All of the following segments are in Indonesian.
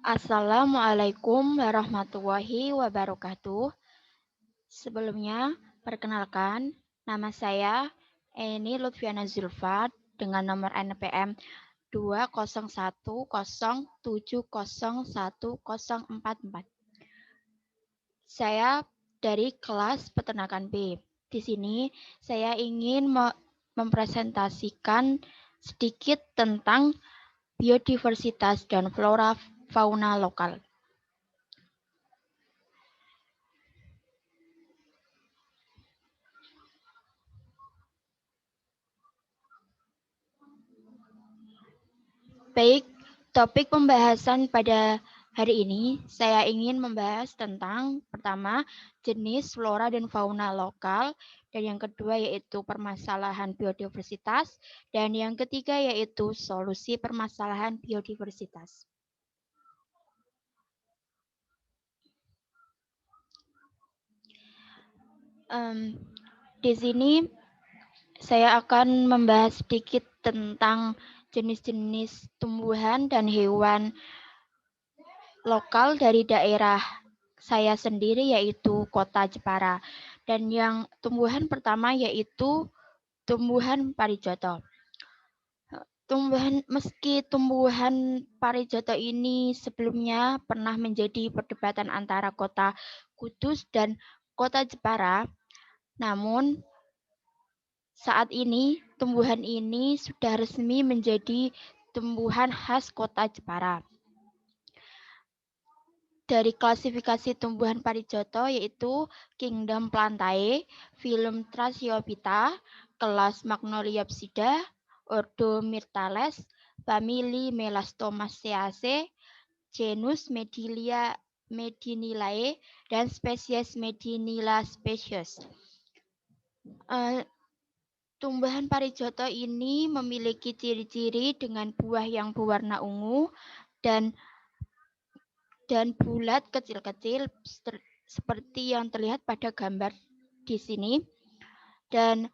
Assalamualaikum warahmatullahi wabarakatuh. Sebelumnya, perkenalkan, nama saya Eni Lutfiana Zulfa dengan nomor NPM 20107011044. Saya dari kelas peternakan B. Di sini saya ingin mempresentasikan sedikit tentang biodiversitas dan flora fauna lokal. Baik, topik pembahasan pada hari ini saya ingin membahas tentang pertama jenis flora dan fauna lokal, dan yang kedua yaitu permasalahan biodiversitas, dan yang ketiga yaitu solusi permasalahan biodiversitas. Di sini saya akan membahas sedikit tentang jenis-jenis tumbuhan dan hewan lokal dari daerah saya sendiri yaitu Kota Jepara. Dan yang tumbuhan pertama yaitu tumbuhan parijoto. Meski tumbuhan parijoto ini sebelumnya pernah menjadi perdebatan antara Kota Kudus dan Kota Jepara, namun saat ini tumbuhan ini sudah resmi menjadi tumbuhan khas Kota Jepara. Dari klasifikasi tumbuhan parijoto yaitu Kingdom Plantae, Phylum Trachyophyta, kelas Magnoliopsida, ordo Myrtales, famili Melastomaceae, genus Medinilae, dan spesies Medinilla species. Tumbuhan parijoto ini memiliki ciri-ciri dengan buah yang berwarna ungu dan bulat kecil-kecil seperti yang terlihat pada gambar di sini. Dan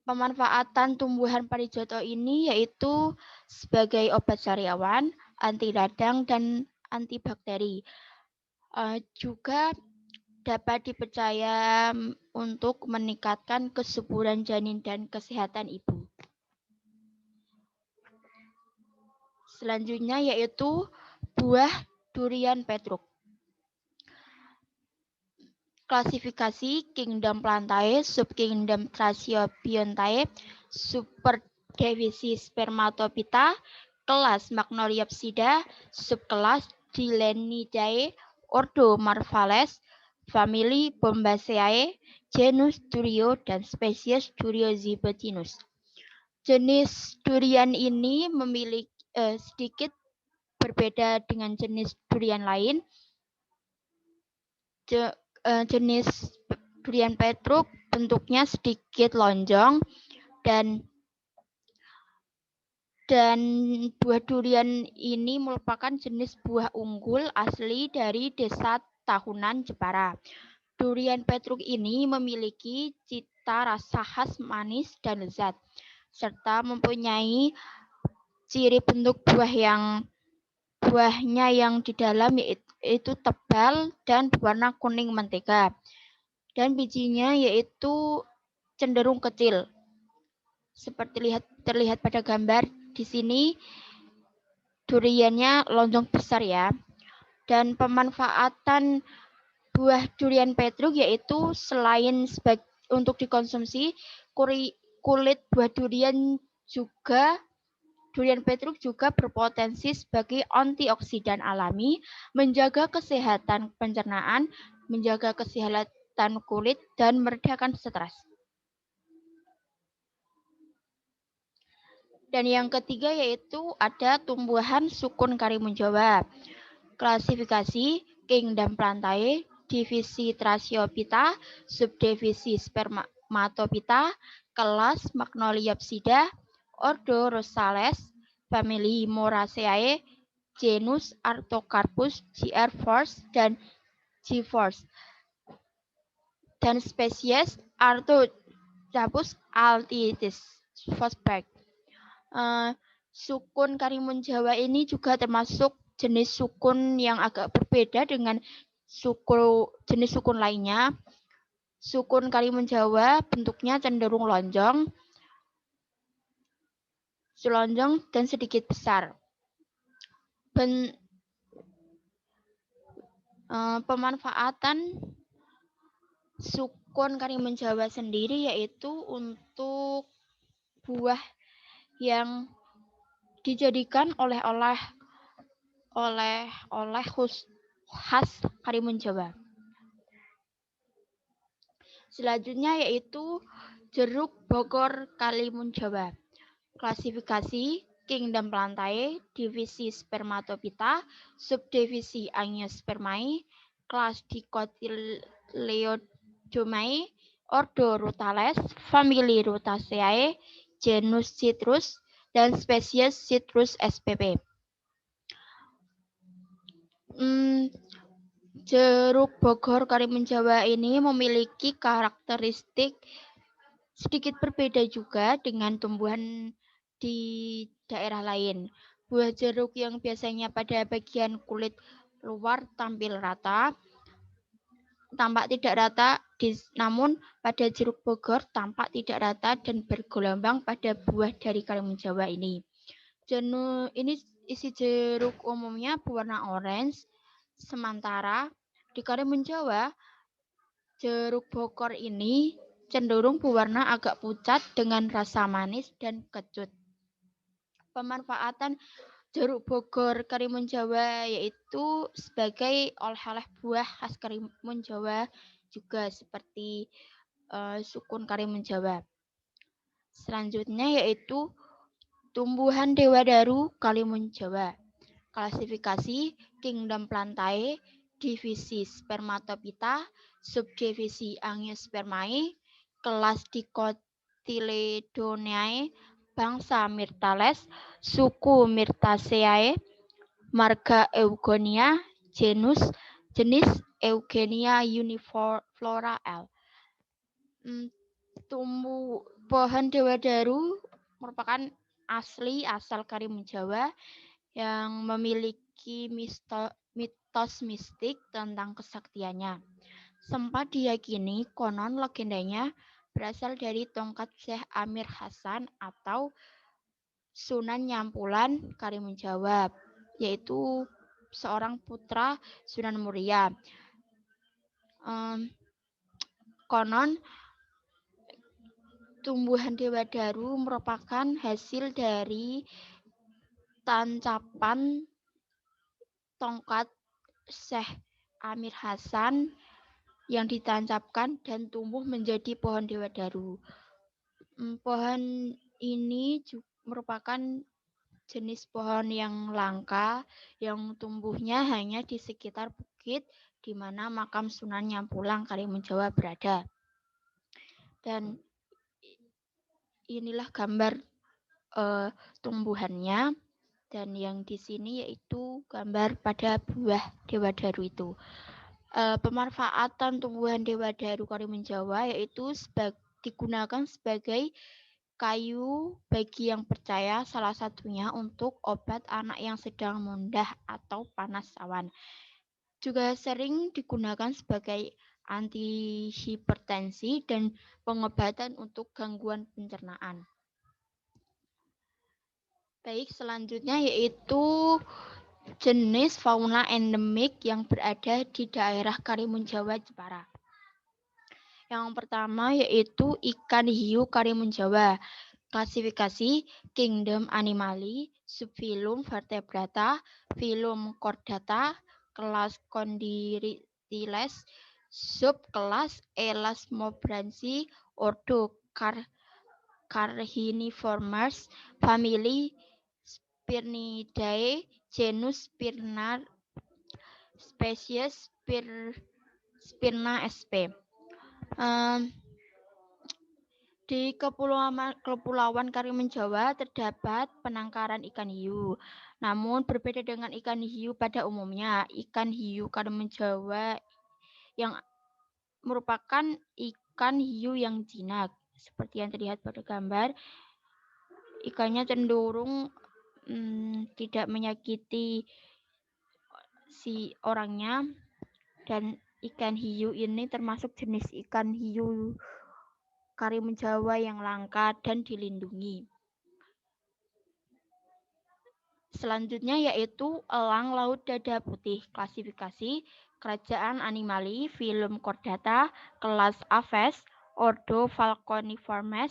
pemanfaatan tumbuhan parijoto ini yaitu sebagai obat sariawan, anti radang, dan antibakteri. Juga dapat dipercaya untuk meningkatkan kesuburan janin dan kesehatan ibu. Selanjutnya yaitu buah durian petruk. Klasifikasi Kingdom Plantae, Subkingdom Trachyophyontae, Superdivisi Spermatophyta, kelas Magnoliopsida, subkelas Dilenidae, ordo Marvales, famili Bombaceae, genus Durio, dan spesies Duriozibetinus. Jenis durian ini memiliki sedikit berbeda dengan jenis durian lain. Jenis durian petruk bentuknya sedikit lonjong dan buah durian ini merupakan jenis buah unggul asli dari desa tahunan Jepara. Durian petruk ini memiliki cita rasa khas manis dan lezat, serta mempunyai ciri bentuk buahnya yang di dalam yaitu tebal dan berwarna kuning mentega. Dan bijinya yaitu cenderung kecil. Seperti terlihat pada gambar di sini, duriannya lonjong besar ya. Dan pemanfaatan buah durian petruk yaitu selain untuk dikonsumsi, kulit buah durian petruk juga berpotensi sebagai antioksidan alami, menjaga kesehatan pencernaan, menjaga kesehatan kulit, dan meredakan stres. Dan yang ketiga yaitu ada tumbuhan sukun karimun Jawa. Klasifikasi Kingdom Plantae, divisi Trachyophyta, subdivisi Spermatophyta, kelas Magnoliopsida, ordo Rosales, famili Moraceae, genus Artocarpus, Gr. Force, dan G. Force, dan spesies Artocarpus altitis Fosberg. Sukun karimun Jawa ini juga termasuk jenis sukun yang agak berbeda dengan jenis sukun lainnya. Sukun Karimun Jawa bentuknya cenderung lonjong, dan sedikit besar. Pemanfaatan sukun Karimun Jawa sendiri yaitu untuk buah yang dijadikan oleh-oleh khas Karimun Jawa. Selanjutnya yaitu jeruk Bogor Karimun Jawa. Klasifikasi Kingdom Plantae, divisi Spermatophyta, subdivisi Angiospermae, kelas Dicotyledonnae, ordo Rutales, famili Rutaceae, genus Citrus, dan spesies Citrus spp. Jeruk Bogor Karimun Jawa ini memiliki karakteristik sedikit berbeda juga dengan tumbuhan di daerah lain. Buah jeruk yang biasanya pada bagian kulit luar tampak tidak rata, namun pada jeruk Bogor tampak tidak rata dan bergelombang pada buah dari Karimun Jawa ini. Isi jeruk umumnya berwarna orange, sementara di Karimun Jawa jeruk Bogor ini cenderung berwarna agak pucat dengan rasa manis dan kecut. Pemanfaatan jeruk Bogor Karimun Jawa yaitu sebagai oleh-oleh buah khas Karimun Jawa juga seperti sukun Karimun Jawa. Selanjutnya yaitu tumbuhan Dewadaru Karimun Jawa. Klasifikasi Kingdom Plantae, divisi Spermatophyta, subdivisi Angiospermae, kelas Dicotyledonnae, bangsa Myrtales, suku Myrtaceae, marga Eugenia, jenis Eugenia uniflora L. Pohon Dewadaru merupakan asal Karimun Jawa yang memiliki mitos mistik tentang kesaktiannya. Sempat diyakini konon legendanya berasal dari tongkat Syekh Amir Hasan atau Sunan Nyampulan Karimun Jawa, yaitu seorang putra Sunan Muria. Konon tumbuhan Dewadaru merupakan hasil dari tancapan tongkat Syekh Amir Hasan yang ditancapkan dan tumbuh menjadi pohon Dewadaru. Pohon ini merupakan jenis pohon yang langka yang tumbuhnya hanya di sekitar bukit di mana makam Sunan Nyampulan Karimun Jawa berada. Dan inilah gambar tumbuhannya, dan yang di sini yaitu gambar pada buah Dewadaru itu. Pemanfaatan tumbuhan Dewadaru Karimun Jawa yaitu digunakan sebagai kayu bagi yang percaya, salah satunya untuk obat anak yang sedang mundah atau panas awan. Juga sering digunakan sebagai antihipertensi dan pengobatan untuk gangguan pencernaan. Baik, selanjutnya yaitu jenis fauna endemik yang berada di daerah Karimun Jawa Jepara. Yang pertama yaitu ikan hiu Karimun Jawa. Klasifikasi Kingdom Animalia, subfilum Vertebrata, filum Chordata, kelas Condylithiales, subkelas Elasmobranchi, ordo Carhiniformes, famili Spirnidae, genus Spirna, spesies Spirna sp. Di Kepulauan Karimun Jawa terdapat penangkaran ikan hiu. Namun berbeda dengan ikan hiu pada umumnya, ikan hiu Karimun Jawa yang merupakan ikan hiu yang jinak. Seperti yang terlihat pada gambar, ikannya cenderung tidak menyakiti si orangnya. Dan ikan hiu ini termasuk jenis ikan hiu Karimun Jawa yang langka dan dilindungi. Selanjutnya yaitu elang laut dada putih. Klasifikasi Kerajaan Animali, Phylum Chordata, kelas Aves, Ordo Falconiformes,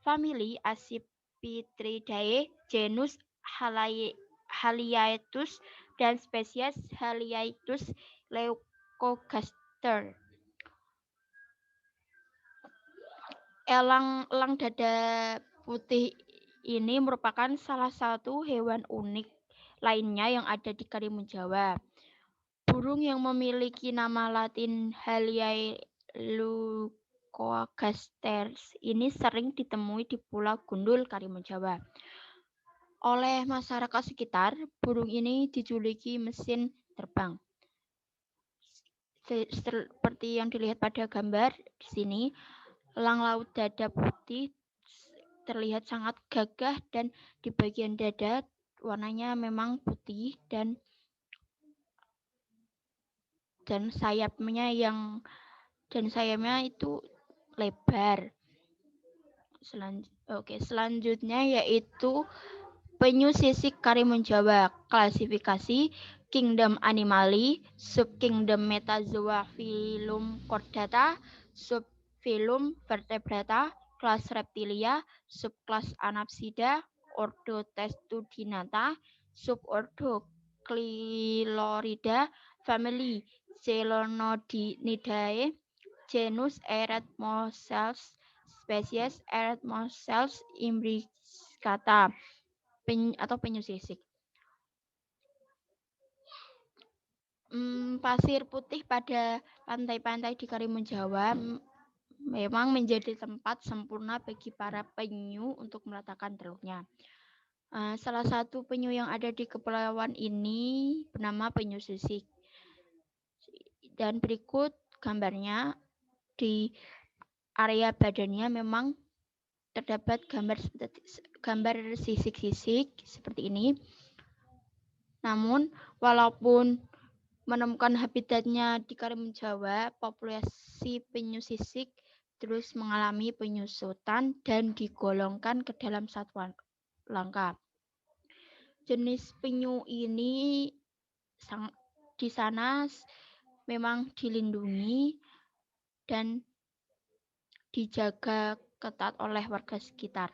famili Accipitridae, genus Haliaetus, dan spesies Haliaetus leucogaster. Elang dada putih ini merupakan salah satu hewan unik lainnya yang ada di Karimun Jawa. Burung yang memiliki nama Latin Haliaeoleucogaster ini sering ditemui di Pulau Gundul, Karimun Jawa. Oleh masyarakat sekitar, burung ini dijuluki mesin terbang. Seperti yang dilihat pada gambar di sini, elang laut dada putih terlihat sangat gagah dan di bagian dada warnanya memang putih dan sayapnya itu lebar. Selanjutnya yaitu penyu sisik Karimun Jawa. Klasifikasi Kingdom Animali, Subkingdom Metazoa, Phylum Chordata, Subphylum Vertebrata, kelas Reptilia, subkelas Anapsida, Ordo Testudinata, subordo Clylorida, famili Chelonodinidae, genus Eretmocels, spesies Eretmocels imbricata atau penyu sisik. Pasir putih pada pantai-pantai di Karimun Jawa memang menjadi tempat sempurna bagi para penyu untuk meletakkan telurnya. Salah satu penyu yang ada di kepulauan ini bernama penyu sisik. Dan berikut gambarnya. Di area badannya memang terdapat gambar sisik-sisik seperti ini. Namun, walaupun menemukan habitatnya di Karimun Jawa, populasi penyu sisik terus mengalami penyusutan dan digolongkan ke dalam satuan langka. Jenis penyu ini di sana memang dilindungi dan dijaga ketat oleh warga sekitar.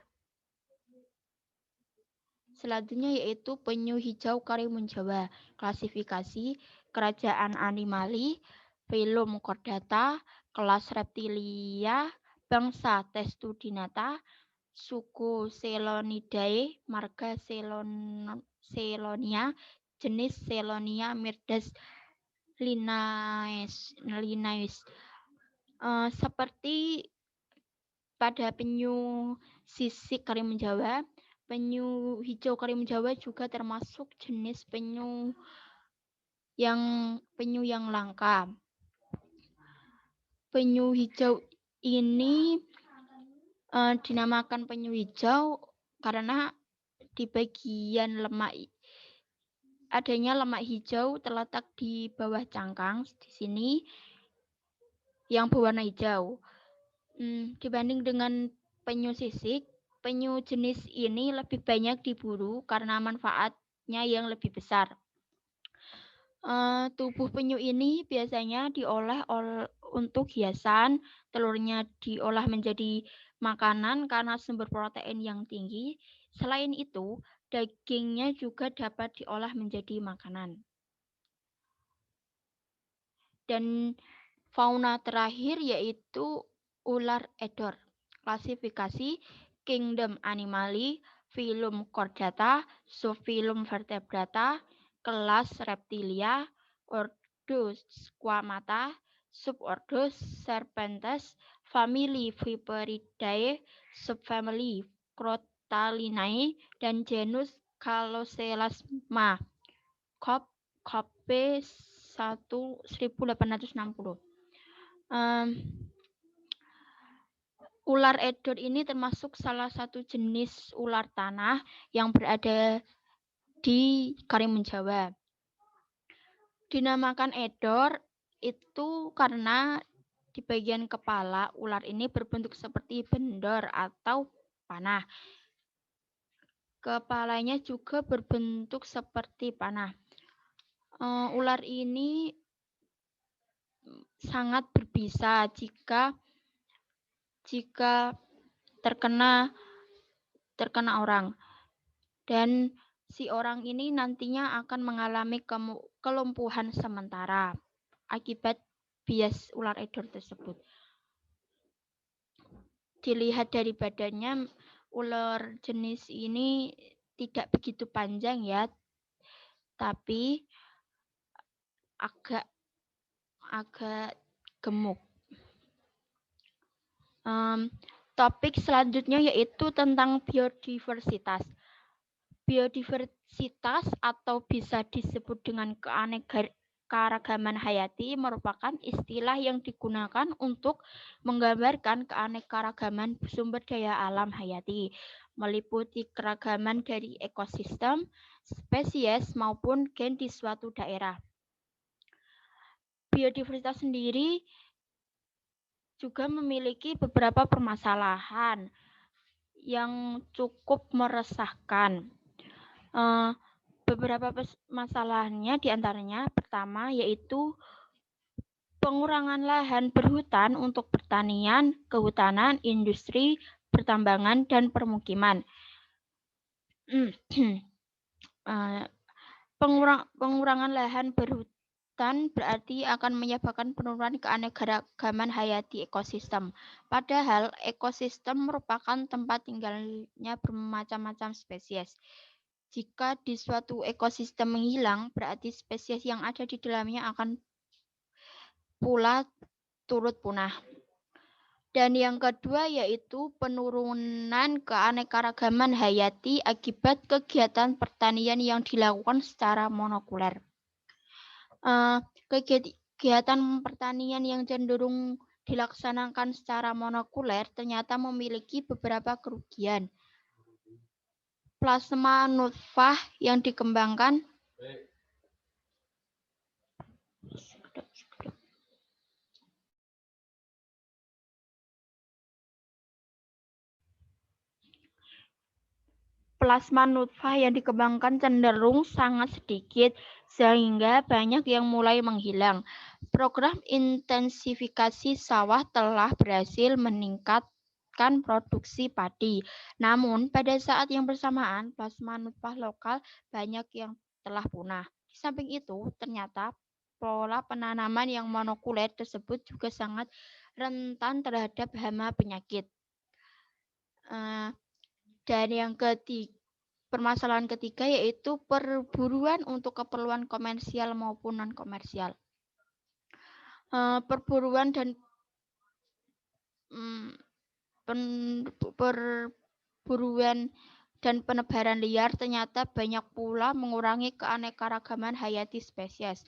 Selanjutnya yaitu penyu hijau Karimun Jawa. Klasifikasi Kerajaan Animali, Phylum Chordata, kelas Reptilia, bangsa Testudinata, suku Selonidae, marga Selonia, jenis Selonia myrdes linnaeus. Seperti pada penyu sisik Karimun Jawa, penyu hijau Karimun Jawa juga termasuk jenis penyu yang langka. Penyu hijau ini dinamakan penyu hijau karena di bagian adanya lemak hijau terletak di bawah cangkang di sini yang berwarna hijau. Dibanding dengan penyu sisik, penyu jenis ini lebih banyak diburu karena manfaatnya yang lebih besar. Tubuh penyu ini biasanya diolah untuk hiasan, telurnya diolah menjadi makanan karena sumber protein yang tinggi. Selain itu, dagingnya juga dapat diolah menjadi makanan. Dan fauna terakhir yaitu ular edor. Klasifikasi Kingdom Animali, Phylum Chordata, Subphylum Vertebrata, kelas Reptilia, Ordo Squamata, subordo Serpentes, famili Viperidae, subfamili Crotalinae, dan genus Caloselasma. KP 1860. Ular edor ini termasuk salah satu jenis ular tanah yang berada di Karimun Jawa. Dinamakan edor itu karena di bagian kepala ular ini berbentuk seperti bendor atau panah. Kepalanya juga berbentuk seperti panah. Ular ini sangat berbisa jika terkena orang, dan si orang ini nantinya akan mengalami kelumpuhan sementara akibat bias ular edor tersebut. Dilihat dari badannya, ular jenis ini tidak begitu panjang ya, tapi agak gemuk. Topik selanjutnya yaitu tentang biodiversitas. Biodiversitas atau bisa disebut dengan keanekaragaman hayati merupakan istilah yang digunakan untuk menggambarkan keanekaragaman sumber daya alam hayati, meliputi keragaman dari ekosistem, spesies, maupun gen di suatu daerah. Biodiversitas sendiri juga memiliki beberapa permasalahan yang cukup meresahkan. Beberapa masalahnya diantaranya pertama yaitu pengurangan lahan berhutan untuk pertanian, kehutanan, industri, pertambangan, dan permukiman. Pengurangan lahan berhutan berarti akan menyebabkan penurunan keanekaragaman hayati ekosistem. Padahal ekosistem merupakan tempat tinggalnya bermacam-macam spesies. Jika di suatu ekosistem menghilang, berarti spesies yang ada di dalamnya akan pula turut punah. Dan yang kedua yaitu penurunan keanekaragaman hayati akibat kegiatan pertanian yang dilakukan secara monokuler. Kegiatan pertanian yang cenderung dilaksanakan secara monokuler ternyata memiliki beberapa kerugian. Plasma nutfah yang dikembangkan cenderung sangat sedikit, sehingga banyak yang mulai menghilang. Program intensifikasi sawah telah berhasil meningkatkan produksi padi. Namun, pada saat yang bersamaan, plasma nutfah lokal banyak yang telah punah. Di samping itu, ternyata pola penanaman yang monokuler tersebut juga sangat rentan terhadap hama penyakit. Dan yang permasalahan ketiga yaitu perburuan untuk keperluan komersial maupun non-komersial. Perburuan dan perburuan dan penebaran liar ternyata banyak pula mengurangi keanekaragaman hayati spesies,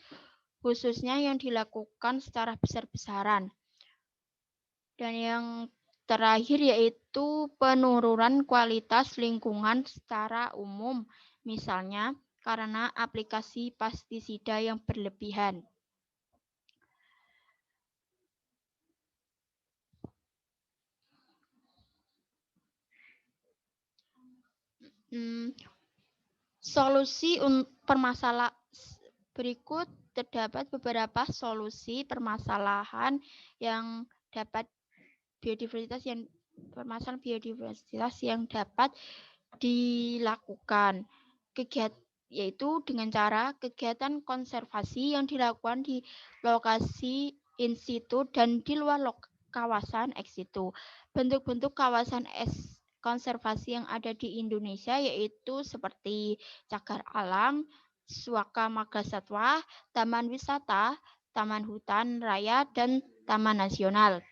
khususnya yang dilakukan secara besar-besaran. Dan yang terakhir yaitu penurunan kualitas lingkungan secara umum, misalnya karena aplikasi pestisida yang berlebihan. Solusi permasalahan berikut terdapat beberapa solusi permasalahan yang dapat permasalahan biodiversitas yang dapat dilakukan, yaitu dengan cara kegiatan konservasi yang dilakukan di lokasi in situ dan di luar kawasan ex situ. Bentuk-bentuk kawasan konservasi yang ada di Indonesia yaitu seperti cagar alam, suaka marga satwa, taman wisata, taman hutan raya, dan taman nasional.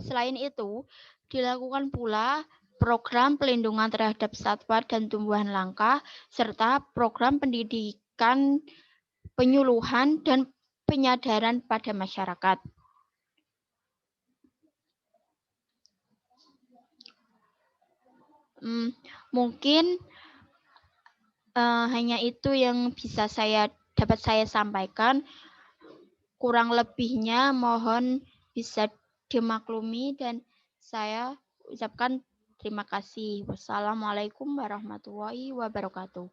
Selain itu, dilakukan pula program pelindungan terhadap satwa dan tumbuhan langka, serta program pendidikan, penyuluhan, dan penyadaran pada masyarakat. Mungkin hanya itu yang bisa saya dapat saya sampaikan. Kurang lebihnya mohon bisa dimaklumi dan saya ucapkan terima kasih. Wassalamualaikum warahmatullahi wabarakatuh.